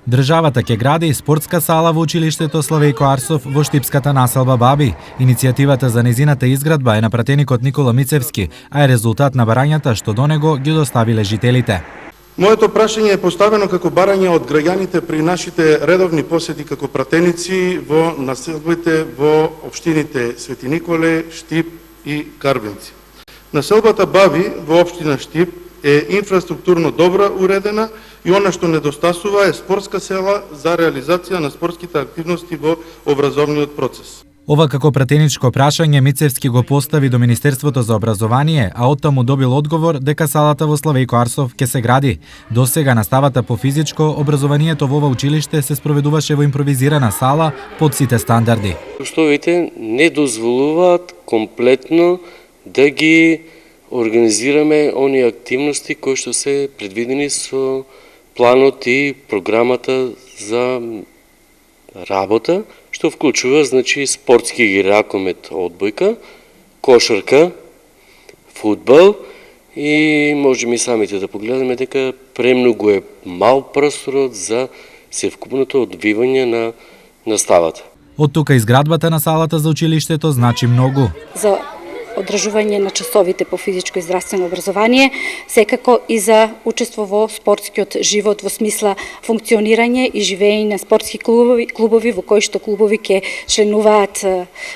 Државата ќе гради спортска сала во училиштето Славејко Арсов во штипската населба Баби. Иницијативата за незината изградба е на пратеникот Никола Мицевски, а е резултат на барањата што до него ги доставиле жителите. Моето прашање е поставено како барање од граѓаните при нашите редовни посети како пратеници во населбите во општините Свети Николе, Штип и Карбинци. Населбата Баби во општина Штип е инфраструктурно добра уредена и она што недостасува е спортска села за реализација на спортските активности во образовниот процес. Ова како пратеничко прашање Мицевски го постави до Министерството за образование, а оттаму добил одговор дека салата во Славејко Арсов ќе се гради. До сега наставата по физичко образованието во ова училиште се спроведуваше во импровизирана сала под сите стандарди. Условите не дозволуваат комплетно да ги организираме они активности кои што се предвидени со планот и програмата за работа, што вклучува спортски игракомет, одбојка, кошарка, фудбал и можеме и самите да погледаме дека премногу е мал просторот за севкупното одвивање на наставата. Од тука изградбата на салата за училиштето значи многу. За одржување на часовите по физичко и здравствено образование, секако и за учество во спортскиот живот во смисла функционирање и живење на спортски клубови во кои што клубови ќе членуваат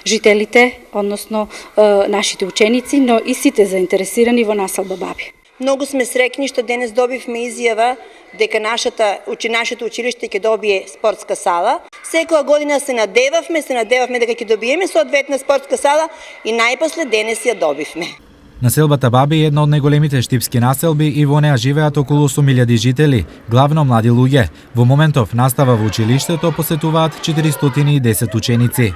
жителите, односно нашите ученици, но и сите заинтересирани во населба Баби. Многу сме среќни што денес добивме изјава дека нашето училиште ќе добие спортска сала. Секоја година се надевавме дека ќе добиеме соодветна спортска сала и најпосле денес ја добивме. Населбата Баби е една од најголемите штипски населби и во неа живеат околу 8.000 жители, главно млади луѓе. Во моментов настава во училиштето посетуваат 410 ученици.